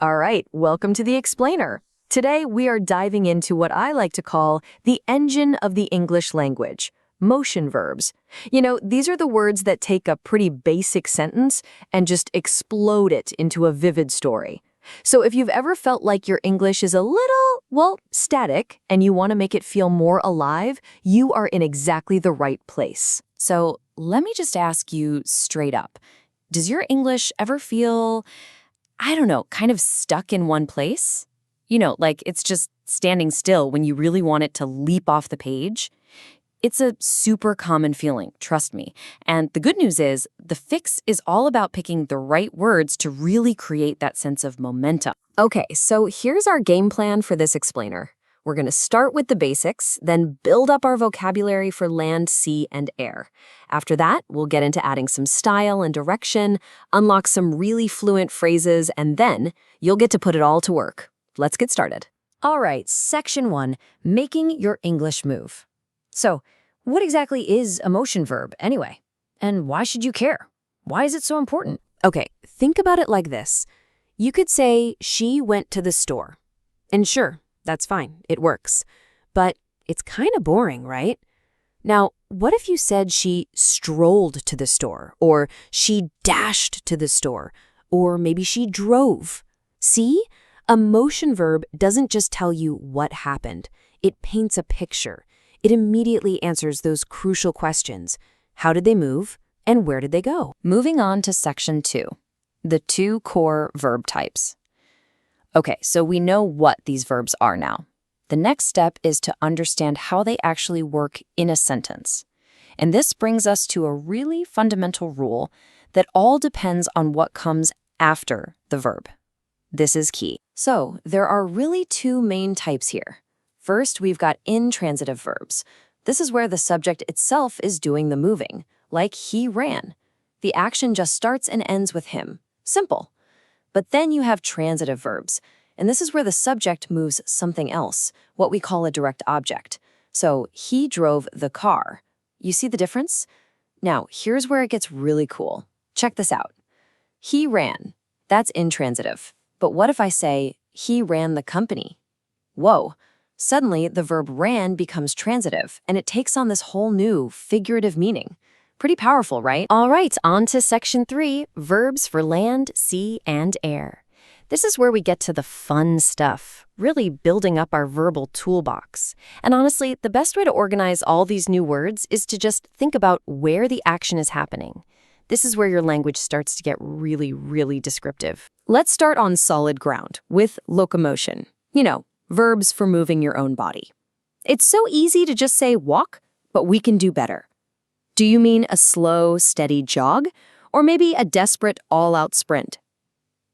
All right, welcome to the Explainer. Today we are diving into what I like to call the engine of the English language, motion verbs. These are the words that take a pretty basic sentence and just explode it into a vivid story. So if you've ever felt like your English is a little, static, and you want to make it feel more alive, you are in exactly the right place. So let me just ask you straight up. Does your English ever feel, kind of stuck in one place? Like it's just standing still when you really want it to leap off the page? It's a super common feeling, trust me. And the good news is, the fix is all about picking the right words to really create that sense of momentum. Okay, so here's our game plan for this explainer. We're going to start with the basics, then build up our vocabulary for land, sea, and air. After that, we'll get into adding some style and direction, unlock some really fluent phrases, and then you'll get to put it all to work. Let's get started. All right, section 1, making your English move. So, what exactly is a motion verb anyway? And why should you care? Why is it so important? Okay, think about it like this. You could say, she went to the store. And sure, that's fine, it works. But it's kind of boring, right? Now, what if you said she strolled to the store, or she dashed to the store, or maybe she drove? See? A motion verb doesn't just tell you what happened. It paints a picture. It immediately answers those crucial questions. How did they move, and where did they go? Moving on to section 2, the 2 core verb types. Okay, so we know what these verbs are now. The next step is to understand how they actually work in a sentence. And this brings us to a really fundamental rule that all depends on what comes after the verb. This is key. So there are really 2 main types here. First, we've got intransitive verbs. This is where the subject itself is doing the moving, like he ran. The action just starts and ends with him. Simple. But then you have transitive verbs, and this is where the subject moves something else, what we call a direct object. So he drove the car. You see the difference? Now, here's where it gets really cool. Check this out. He ran. That's intransitive. But what if I say, he ran the company? Whoa. Suddenly, the verb ran becomes transitive, and it takes on this whole new figurative meaning. Pretty powerful, right? All right, on to section 3, verbs for land, sea, and air. This is where we get to the fun stuff, really building up our verbal toolbox. And honestly, the best way to organize all these new words is to just think about where the action is happening. This is where your language starts to get really, really descriptive. Let's start on solid ground with locomotion. Verbs for moving your own body. It's so easy to just say walk, but we can do better. Do you mean a slow, steady jog? Or maybe a desperate, all-out sprint?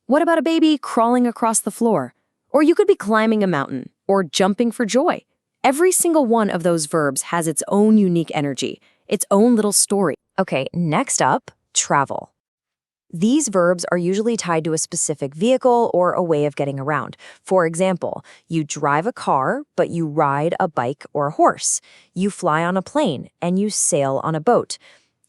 What about a baby crawling across the floor? Or you could be climbing a mountain, or jumping for joy. Every single one of those verbs has its own unique energy, its own little story. Okay, next up, travel. These verbs are usually tied to a specific vehicle or a way of getting around. For example, you drive a car, but you ride a bike or a horse. You fly on a plane, and you sail on a boat.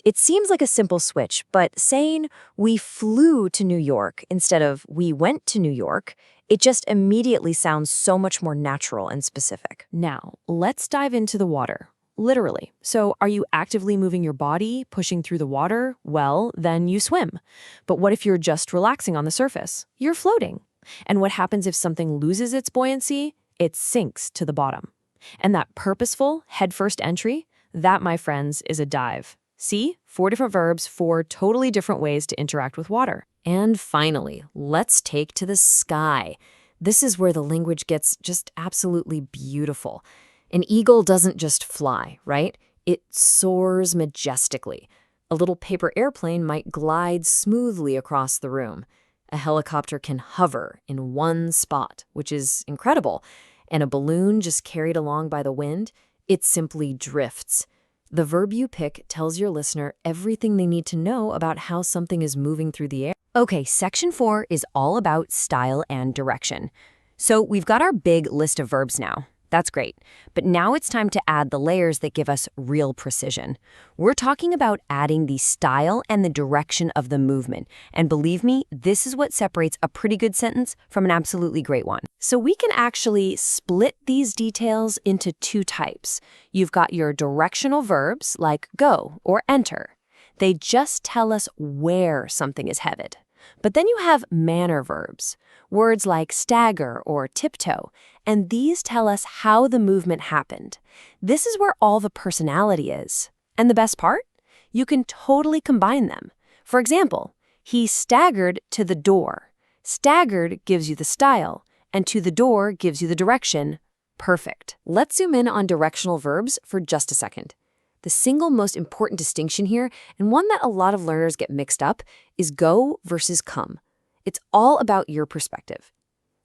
It seems like a simple switch, but saying we flew to New York instead of we went to New York, it just immediately sounds so much more natural and specific. Now, let's dive into the water. Literally. So are you actively moving your body, pushing through the water? Well, then you swim. But what if you're just relaxing on the surface? You're floating. And what happens if something loses its buoyancy? It sinks to the bottom. And that purposeful, headfirst entry, that, my friends, is a dive. See? 4 different verbs, 4 totally different ways to interact with water. And finally, let's take to the sky. This is where the language gets just absolutely beautiful. An eagle doesn't just fly, right? It soars majestically. A little paper airplane might glide smoothly across the room. A helicopter can hover in one spot, which is incredible. And a balloon just carried along by the wind, it simply drifts. The verb you pick tells your listener everything they need to know about how something is moving through the air. Okay, section 4 is all about style and direction. So we've got our big list of verbs now. That's great. But now it's time to add the layers that give us real precision. We're talking about adding the style and the direction of the movement. And believe me, this is what separates a pretty good sentence from an absolutely great one. So we can actually split these details into two types. You've got your directional verbs like go or enter. They just tell us where something is headed. But then you have manner verbs, words like stagger or tiptoe, and these tell us how the movement happened. This is where all the personality is. And the best part? You can totally combine them. For example, he staggered to the door. Staggered gives you the style, and to the door gives you the direction. Perfect. Let's zoom in on directional verbs for just a second. The single most important distinction here, and one that a lot of learners get mixed up, is go versus come. It's all about your perspective.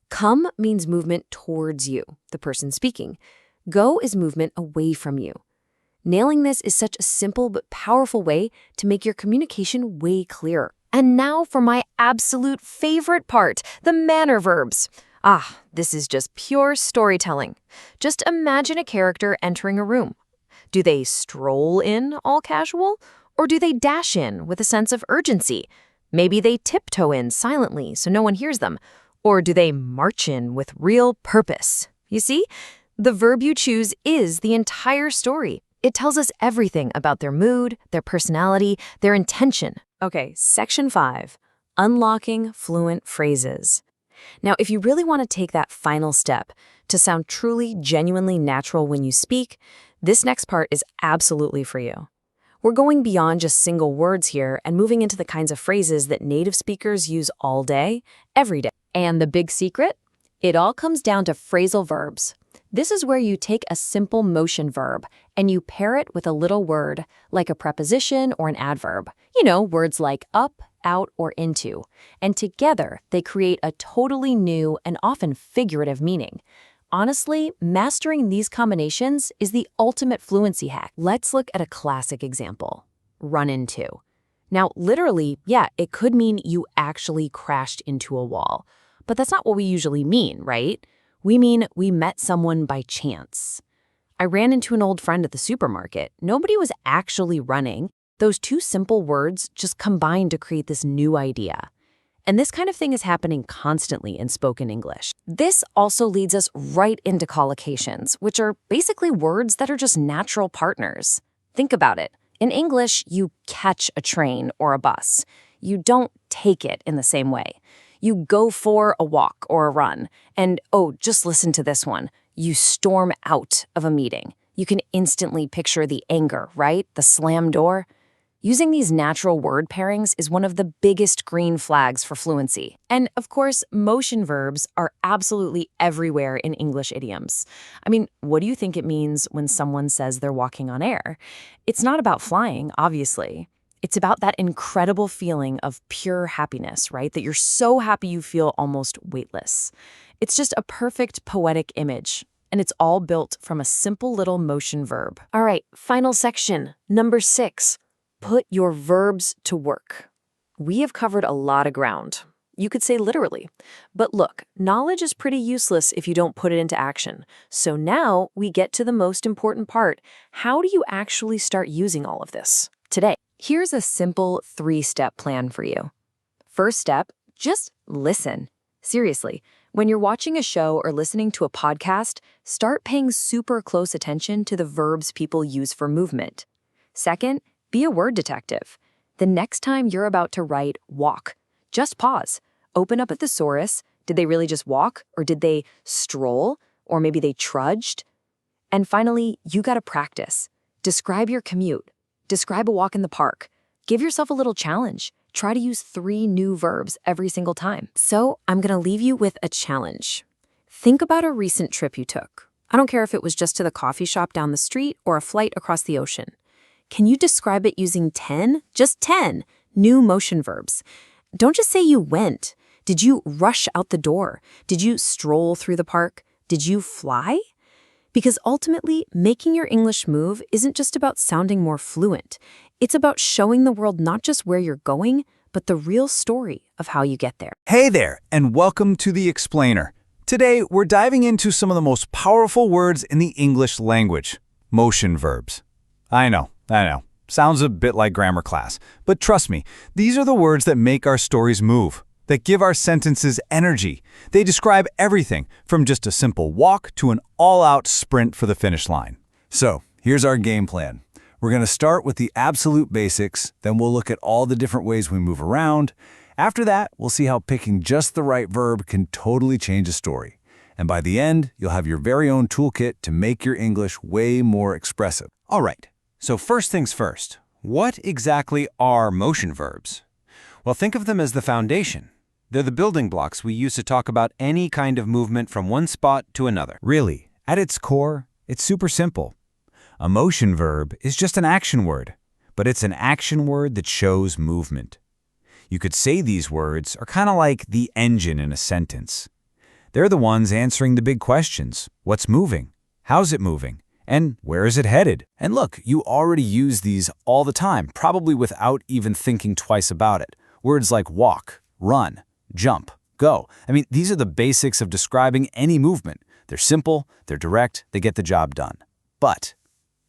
Come means movement towards you, the person speaking. Go is movement away from you. Nailing this is such a simple but powerful way to make your communication way clearer. And now for my absolute favorite part, the manner verbs. This is just pure storytelling. Just imagine a character entering a room. Do they stroll in all casual? Or do they dash in with a sense of urgency? Maybe they tiptoe in silently so no one hears them. Or do they march in with real purpose? You see, the verb you choose is the entire story. It tells us everything about their mood, their personality, their intention. Okay, section 5, unlocking fluent phrases. Now, if you really want to take that final step to sound truly, genuinely natural when you speak, this next part is absolutely for you. We're going beyond just single words here and moving into the kinds of phrases that native speakers use all day, every day. And the big secret? It all comes down to phrasal verbs. This is where you take a simple motion verb and you pair it with a little word, like a preposition or an adverb. You know, words like up, out, or into. And together, they create a totally new and often figurative meaning. Honestly, mastering these combinations is the ultimate fluency hack. Let's look at a classic example. Run into. Now, literally, yeah, it could mean you actually crashed into a wall. But that's not what we usually mean, right? We mean we met someone by chance. I ran into an old friend at the supermarket. Nobody was actually running. Those two simple words just combined to create this new idea. And this kind of thing is happening constantly in spoken English. This also leads us right into collocations, which are basically words that are just natural partners. Think about it. In English, you catch a train or a bus. You don't take it in the same way. You go for a walk or a run. And just listen to this one. You storm out of a meeting. You can instantly picture the anger, right? The slam door. Using these natural word pairings is one of the biggest green flags for fluency. And of course, motion verbs are absolutely everywhere in English idioms. I mean, what do you think it means when someone says they're walking on air? It's not about flying, obviously. It's about that incredible feeling of pure happiness, right? That you're so happy you feel almost weightless. It's just a perfect poetic image. And it's all built from a simple little motion verb. All right, final section, number 6. Put your verbs to work. We have covered a lot of ground. You could say literally. But look, knowledge is pretty useless if you don't put it into action. So now we get to the most important part. How do you actually start using all of this today? Here's a simple 3-step plan for you. First step, just listen. Seriously, when you're watching a show or listening to a podcast, start paying super close attention to the verbs people use for movement. Second, be a word detective. The next time you're about to write walk, just pause. Open up a thesaurus. Did they really just walk? Or did they stroll? Or maybe they trudged? And finally, you gotta practice. Describe your commute. Describe a walk in the park. Give yourself a little challenge. Try to use 3 new verbs every single time. So I'm gonna leave you with a challenge. Think about a recent trip you took. I don't care if it was just to the coffee shop down the street or a flight across the ocean. Can you describe it using 10, just 10, new motion verbs? Don't just say you went. Did you rush out the door? Did you stroll through the park? Did you fly? Because ultimately, making your English move isn't just about sounding more fluent. It's about showing the world not just where you're going, but the real story of how you get there. Hey there, and welcome to The Explainer. Today, we're diving into some of the most powerful words in the English language, motion verbs. I know. Sounds a bit like grammar class, but trust me, these are the words that make our stories move, that give our sentences energy. They describe everything from just a simple walk to an all-out sprint for the finish line. So, here's our game plan. We're going to start with the absolute basics, then we'll look at all the different ways we move around. After that, we'll see how picking just the right verb can totally change a story. And by the end, you'll have your very own toolkit to make your English way more expressive. All right, so first things first, what exactly are motion verbs? Well, think of them as the foundation. They're the building blocks we use to talk about any kind of movement from one spot to another. Really, at its core, it's super simple. A motion verb is just an action word, but it's an action word that shows movement. You could say these words are kind of like the engine in a sentence. They're the ones answering the big questions. What's moving? How's it moving? And where is it headed? And look, you already use these all the time, probably without even thinking twice about it. Words like walk, run, jump, go. I mean, these are the basics of describing any movement. They're simple, they're direct, they get the job done. But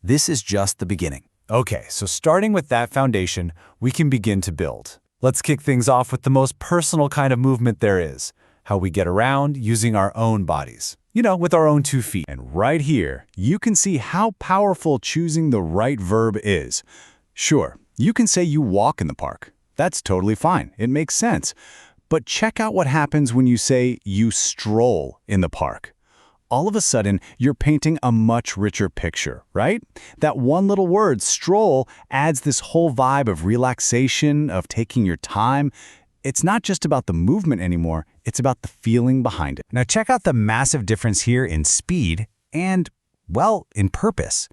this is just the beginning. Okay, so starting with that foundation, we can begin to build. Let's kick things off with the most personal kind of movement there is, how we get around using our own bodies. With our own 2 feet. And right here, you can see how powerful choosing the right verb is. Sure, you can say you walk in the park. That's totally fine. It makes sense. But check out what happens when you say you stroll in the park. All of a sudden, you're painting a much richer picture, right? That one little word, stroll, adds this whole vibe of relaxation, of taking your time. It's not just about the movement anymore, it's about the feeling behind it. Now check out the massive difference here in speed and, well, in purpose.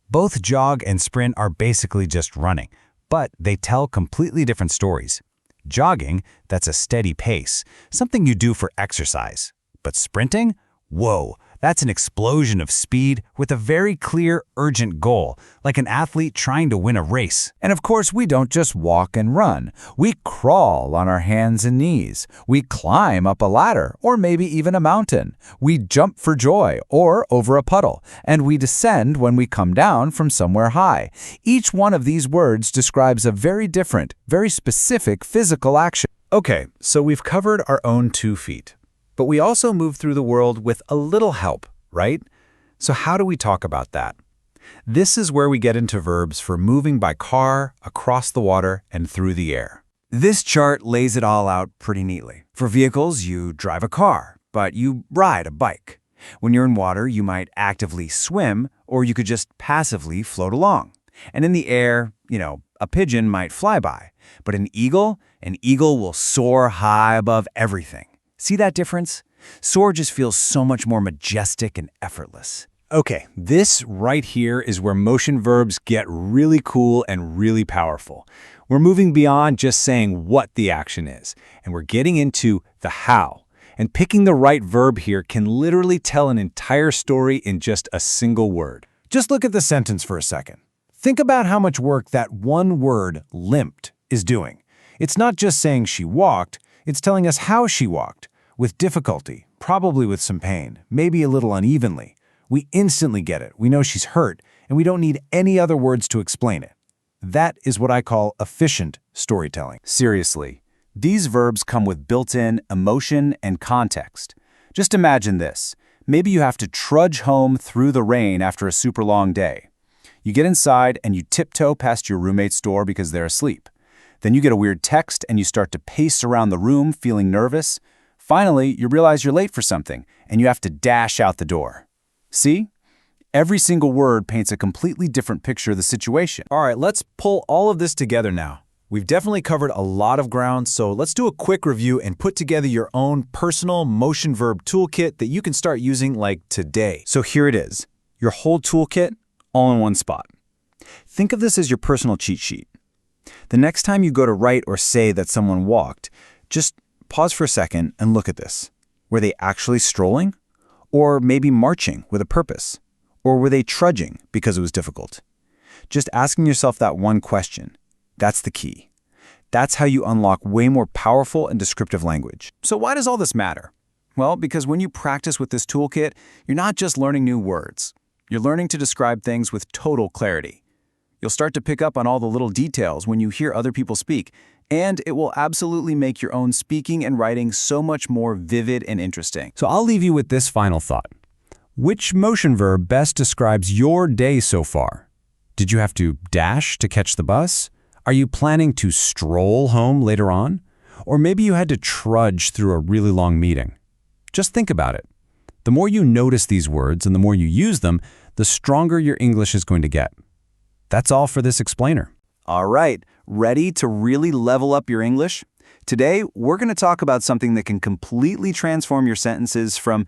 Both jog and sprint are basically just running, but they tell completely different stories. Jogging, that's a steady pace, something you do for exercise. But sprinting? Whoa, that's an explosion of speed with a very clear, urgent goal, like an athlete trying to win a race. And of course, we don't just walk and run. We crawl on our hands and knees. We climb up a ladder, or maybe even a mountain. We jump for joy, or over a puddle. And we descend when we come down from somewhere high. Each one of these words describes a very different, very specific physical action. Okay, so we've covered our own 2 feet. But we also move through the world with a little help, right? So how do we talk about that? This is where we get into verbs for moving by car, across the water, and through the air. This chart lays it all out pretty neatly. For vehicles, you drive a car, but you ride a bike. When you're in water, you might actively swim, or you could just passively float along. And in the air, a pigeon might fly by. But an eagle will soar high above everything. See that difference? Soar just feels so much more majestic and effortless. Okay, this right here is where motion verbs get really cool and really powerful. We're moving beyond just saying what the action is, and we're getting into the how. And picking the right verb here can literally tell an entire story in just a single word. Just look at the sentence for a second. Think about how much work that one word, limped, is doing. It's not just saying she walked, it's telling us how she walked. With difficulty, probably with some pain, maybe a little unevenly. We instantly get it. We know she's hurt, and we don't need any other words to explain it. That is what I call efficient storytelling. Seriously, these verbs come with built-in emotion and context. Just imagine this. Maybe you have to trudge home through the rain after a super long day. You get inside and you tiptoe past your roommate's door because they're asleep. Then you get a weird text and you start to pace around the room feeling nervous. Finally, you realize you're late for something, and you have to dash out the door. See? Every single word paints a completely different picture of the situation. All right, let's pull all of this together now. We've definitely covered a lot of ground, so let's do a quick review and put together your own personal motion verb toolkit that you can start using like today. So here it is, your whole toolkit all in one spot. Think of this as your personal cheat sheet. The next time you go to write or say that someone walked, just pause for a second and look at this. Were they actually strolling? Or maybe marching with a purpose? Or were they trudging because it was difficult? Just asking yourself that one question. That's the key. That's how you unlock way more powerful and descriptive language. So why does all this matter? Well, because when you practice with this toolkit, you're not just learning new words. You're learning to describe things with total clarity. You'll start to pick up on all the little details when you hear other people speak, and it will absolutely make your own speaking and writing so much more vivid and interesting. So I'll leave you with this final thought. Which motion verb best describes your day so far? Did you have to dash to catch the bus? Are you planning to stroll home later on? Or maybe you had to trudge through a really long meeting. Just think about it. The more you notice these words and the more you use them, the stronger your English is going to get. That's all for this explainer. All right, ready to really level up your English? Today, we're going to talk about something that can completely transform your sentences from,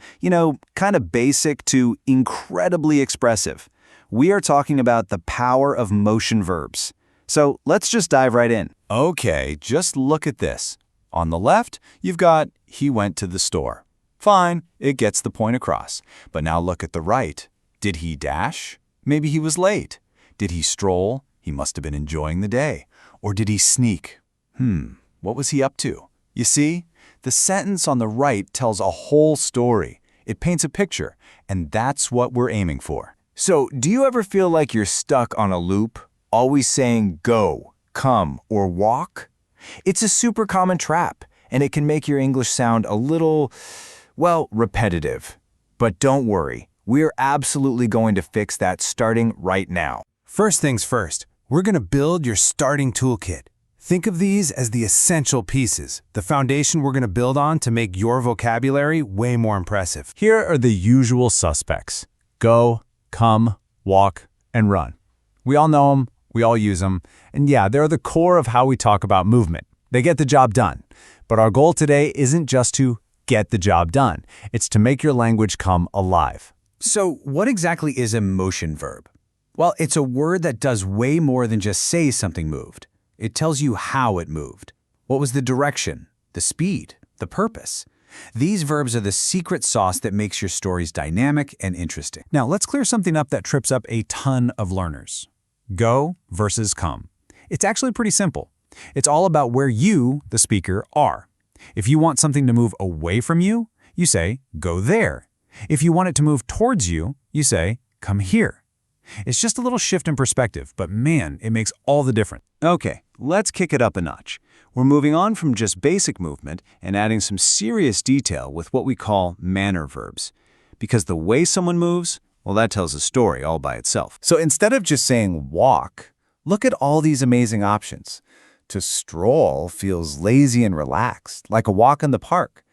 kind of basic to incredibly expressive. We are talking about the power of motion verbs. So let's just dive right in. Okay, just look at this. On the left, you've got, he went to the store. Fine, it gets the point across. But now look at the right. Did he dash? Maybe he was late. Did he stroll? He must have been enjoying the day. Or did he sneak? What was he up to? You see, the sentence on the right tells a whole story. It paints a picture, and that's what we're aiming for. So, do you ever feel like you're stuck on a loop, always saying go, come, or walk? It's a super common trap, and it can make your English sound a little, repetitive. But don't worry, we're absolutely going to fix that starting right now. First things first, we're going to build your starting toolkit. Think of these as the essential pieces, the foundation we're going to build on to make your vocabulary way more impressive. Here are the usual suspects. Go, come, walk, and run. We all know them, we all use them, and yeah, they're the core of how we talk about movement. They get the job done. But our goal today isn't just to get the job done. It's to make your language come alive. So, what exactly is a motion verb? Well, it's a word that does way more than just say something moved. It tells you how it moved. What was the direction, the speed, the purpose? These verbs are the secret sauce that makes your stories dynamic and interesting. Now, let's clear something up that trips up a ton of learners. Go versus come. It's actually pretty simple. It's all about where you, the speaker, are. If you want something to move away from you, you say, go there. If you want it to move towards you, you say, come here. It's just a little shift in perspective, but man, it makes all the difference. Okay, let's kick it up a notch. We're moving on from just basic movement and adding some serious detail with what we call manner verbs. Because the way someone moves, well, that tells a story all by itself. So instead of just saying walk, look at all these amazing options. To stroll feels lazy and relaxed, like a walk in the park.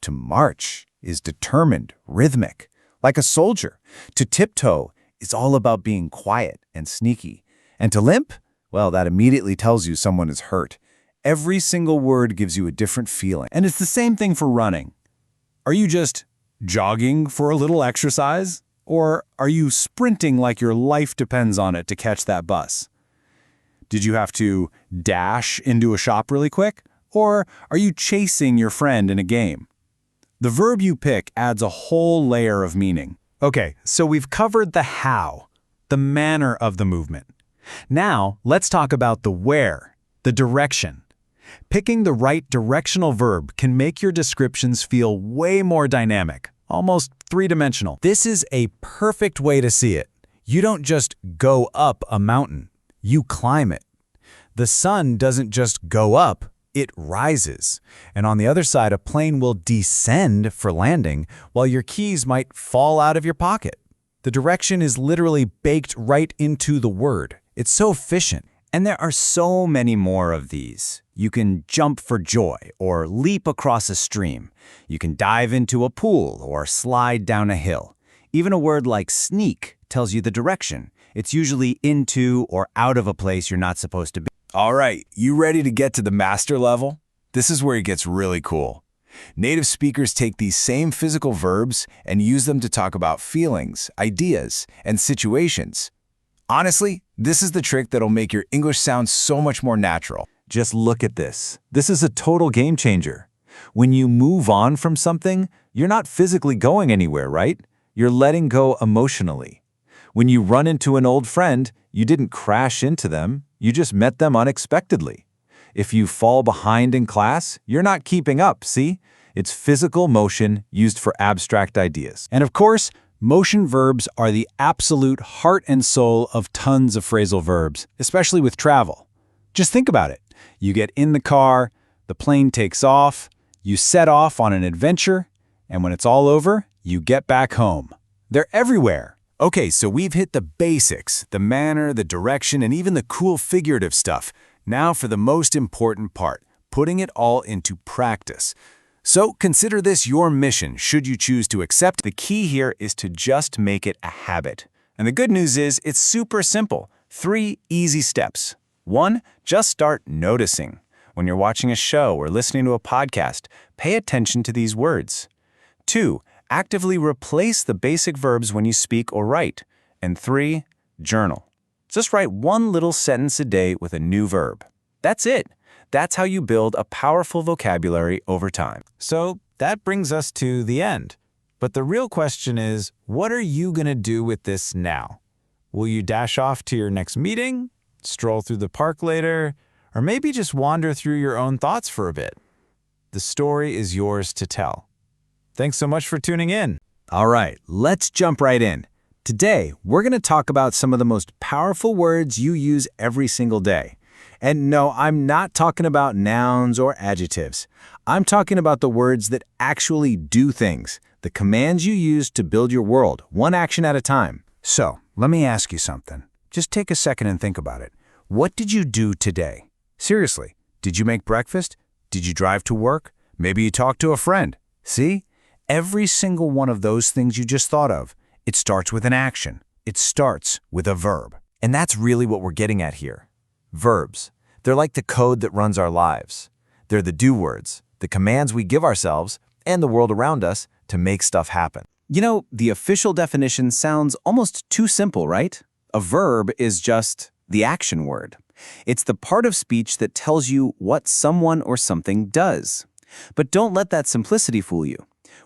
To march is determined, rhythmic, like a soldier. To tiptoe is all about being quiet and sneaky. And to limp, well, that immediately tells you someone is hurt. Every single word gives you a different feeling. And it's the same thing for running. Are you just jogging for a little exercise? Or are you sprinting like your life depends on it to catch that bus? Did you have to dash into a shop really quick? Or are you chasing your friend in a game? The verb you pick adds a whole layer of meaning. Okay, so we've covered the how, the manner of the movement. Now, let's talk about the where, the direction. Picking the right directional verb can make your descriptions feel way more dynamic, almost three-dimensional. This is a perfect way to see it. You don't just go up a mountain, you climb it. The sun doesn't just go up, it rises. And on the other side, a plane will descend for landing, while your keys might fall out of your pocket. The direction is literally baked right into the word. It's so efficient. And there are so many more of these. You can jump for joy or leap across a stream. You can dive into a pool or slide down a hill. Even a word like sneak tells you the direction. It's usually into or out of a place you're not supposed to be. All right, you ready to get to the master level? This is where it gets really cool. Native speakers take these same physical verbs and use them to talk about feelings, ideas, and situations. Honestly, this is the trick that'll make your English sound so much more natural. Just look at this. This is a total game changer. When you move on from something, you're not physically going anywhere, right? You're letting go emotionally. When you run into an old friend, you didn't crash into them, you just met them unexpectedly. If you fall behind in class, you're not keeping up, see? It's physical motion used for abstract ideas. And of course, motion verbs are the absolute heart and soul of tons of phrasal verbs, especially with travel. Just think about it. You get in the car, the plane takes off, you set off on an adventure, and when it's all over, you get back home. They're everywhere. Okay, so we've hit the basics, the manner, the direction, and even the cool figurative stuff. Now for the most important part, putting it all into practice. So consider this your mission, should you choose to accept. The key here is to just make it a habit. And the good news is it's super simple. 3 easy steps. 1, just start noticing. When you're watching a show or listening to a podcast, pay attention to these words. 2, actively replace the basic verbs when you speak or write. And 3, journal. Just write 1 little sentence a day with a new verb. That's it. That's how you build a powerful vocabulary over time. So that brings us to the end. But the real question is, what are you going to do with this now? Will you dash off to your next meeting, stroll through the park later, or maybe just wander through your own thoughts for a bit? The story is yours to tell. Thanks so much for tuning in. All right, let's jump right in. Today, we're going to talk about some of the most powerful words you use every single day. And no, I'm not talking about nouns or adjectives. I'm talking about the words that actually do things, the commands you use to build your world, one action at a time. So, let me ask you something. Just take a second and think about it. What did you do today? Seriously, did you make breakfast? Did you drive to work? Maybe you talked to a friend. See? Every single one of those things you just thought of, it starts with an action. It starts with a verb. And that's really what we're getting at here. Verbs. They're like the code that runs our lives. They're the do words, the commands we give ourselves and the world around us to make stuff happen. You know, the official definition sounds almost too simple, right? A verb is just the action word. It's the part of speech that tells you what someone or something does. But don't let that simplicity fool you.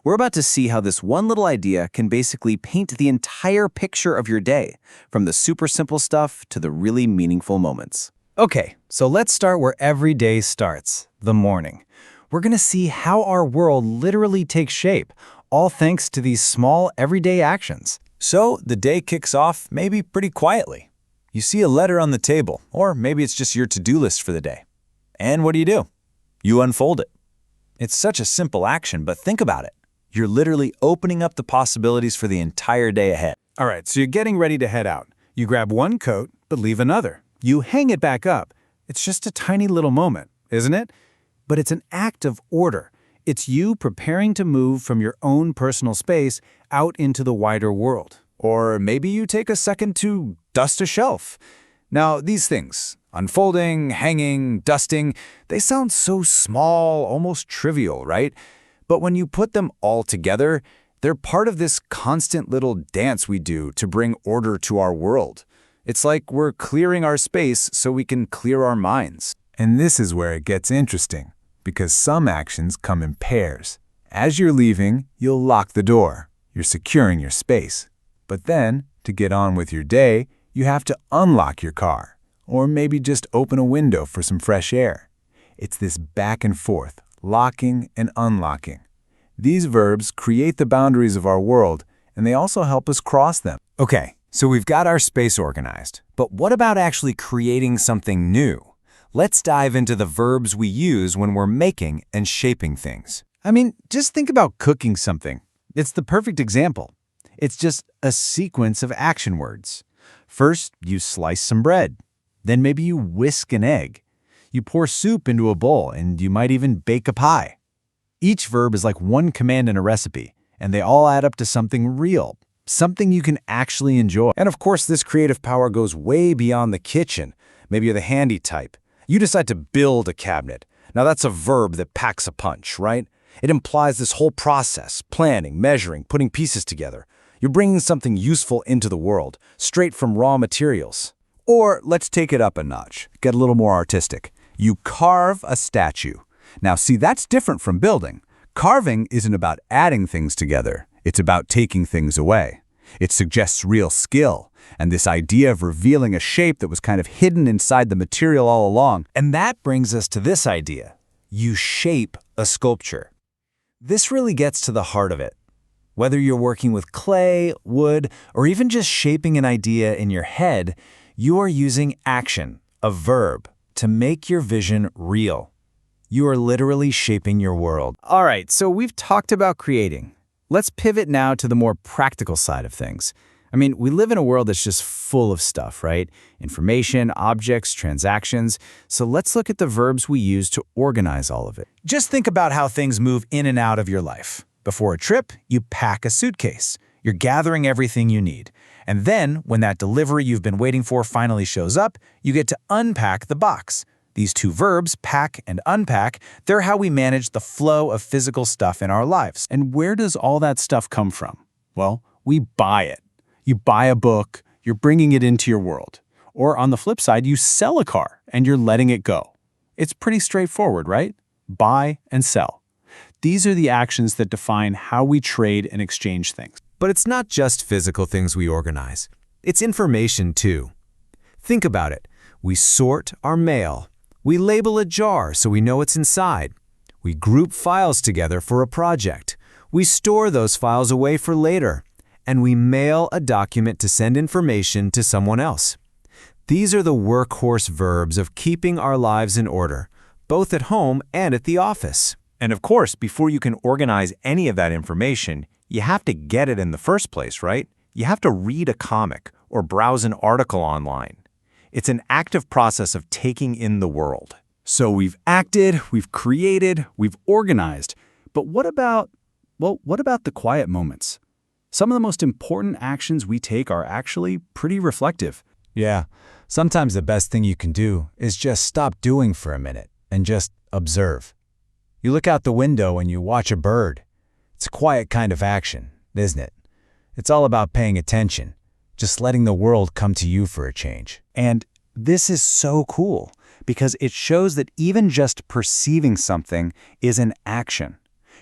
We're about to see how this one little idea can basically paint the entire picture of your day, from the super simple stuff to the really meaningful moments. Okay, so let's start where every day starts, the morning. We're going to see how our world literally takes shape, all thanks to these small everyday actions. So the day kicks off maybe pretty quietly. You see a letter on the table, or maybe it's just your to-do list for the day. And what do? You unfold it. It's such a simple action, but think about it. You're literally opening up the possibilities for the entire day ahead. All right, so you're getting ready to head out. You grab one coat, but leave another. You hang it back up. It's just a tiny little moment, isn't it? But it's an act of order. It's you preparing to move from your own personal space out into the wider world. Or maybe you take a second to dust a shelf. Now, these things, unfolding, hanging, dusting, they sound so small, almost trivial, right? But when you put them all together, they're part of this constant little dance we do to bring order to our world. It's like we're clearing our space so we can clear our minds. And this is where it gets interesting, because some actions come in pairs. As you're leaving, you'll lock the door. You're securing your space. But then, to get on with your day, you have to unlock your car, or maybe just open a window for some fresh air. It's this back and forth, locking and unlocking. These verbs create the boundaries of our world, and they also help us cross them. Okay, so we've got our space organized, but what about actually creating something new? Let's dive into the verbs we use when we're making and shaping things. I mean, just think about cooking something. It's the perfect example. It's just a sequence of action words. First, you slice some bread. Then maybe you whisk an egg. You pour soup into a bowl, and you might even bake a pie. Each verb is like one command in a recipe, and they all add up to something real, something you can actually enjoy. And of course, this creative power goes way beyond the kitchen. Maybe you're the handy type. You decide to build a cabinet. Now that's a verb that packs a punch, right? It implies this whole process, planning, measuring, putting pieces together. You're bringing something useful into the world, straight from raw materials. Or let's take it up a notch, get a little more artistic. You carve a statue. Now see, that's different from building. Carving isn't about adding things together. It's about taking things away. It suggests real skill, and this idea of revealing a shape that was kind of hidden inside the material all along. And that brings us to this idea. You shape a sculpture. This really gets to the heart of it. Whether you're working with clay, wood, or even just shaping an idea in your head, you are using action, a verb, to make your vision real. You are literally shaping your world. All right, so we've talked about creating. Let's pivot now to the more practical side of things. I mean, we live in a world that's just full of stuff, right? Information, objects, transactions. So let's look at the verbs we use to organize all of it. Just think about how things move in and out of your life. Before a trip, you pack a suitcase. You're gathering everything you need. And then, when that delivery you've been waiting for finally shows up, you get to unpack the box. These two verbs, pack and unpack, they're how we manage the flow of physical stuff in our lives. And where does all that stuff come from? Well, we buy it. You buy a book, you're bringing it into your world. Or on the flip side, you sell a car and you're letting it go. It's pretty straightforward, right? Buy and sell. These are the actions that define how we trade and exchange things. But it's not just physical things we organize. It's information, too. Think about it. We sort our mail. We label a jar so we know what's inside. We group files together for a project. We store those files away for later. And we mail a document to send information to someone else. These are the workhorse verbs of keeping our lives in order, both at home and at the office. And of course, before you can organize any of that information, you have to get it in the first place, right? You have to read a comic or browse an article online. It's an active process of taking in the world. So we've acted, we've created, we've organized. But what about the quiet moments? Some of the most important actions we take are actually pretty reflective. Yeah, sometimes the best thing you can do is just stop doing for a minute and just observe. You look out the window and you watch a bird. It's a quiet kind of action, isn't it? It's all about paying attention, just letting the world come to you for a change. And this is so cool because it shows that even just perceiving something is an action.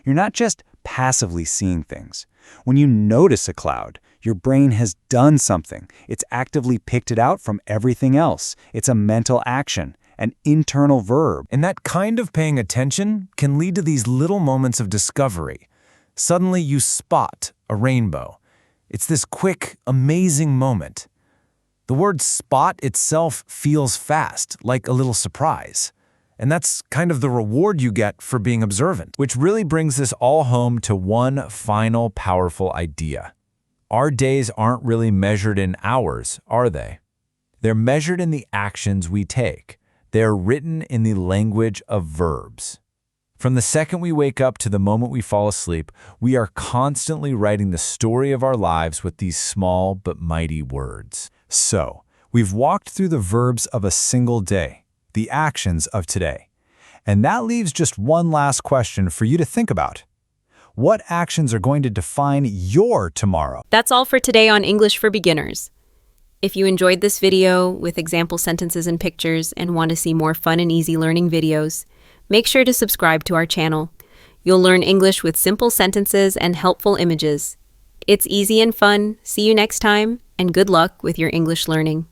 You're not just passively seeing things. When you notice a cloud, your brain has done something. It's actively picked it out from everything else. It's a mental action, an internal verb. And that kind of paying attention can lead to these little moments of discovery. Suddenly you spot a rainbow. It's this quick, amazing moment. The word spot itself feels fast, like a little surprise. And that's kind of the reward you get for being observant, which really brings this all home to one final powerful idea. Our days aren't really measured in hours, are they? They're measured in the actions we take. They're written in the language of verbs. From the second we wake up to the moment we fall asleep, we are constantly writing the story of our lives with these small but mighty words. So, we've walked through the verbs of a single day, the actions of today. And that leaves just one last question for you to think about. What actions are going to define your tomorrow? That's all for today on English for Beginners. If you enjoyed this video with example sentences and pictures and want to see more fun and easy learning videos, make sure to subscribe to our channel. You'll learn English with simple sentences and helpful images. It's easy and fun. See you next time, and good luck with your English learning.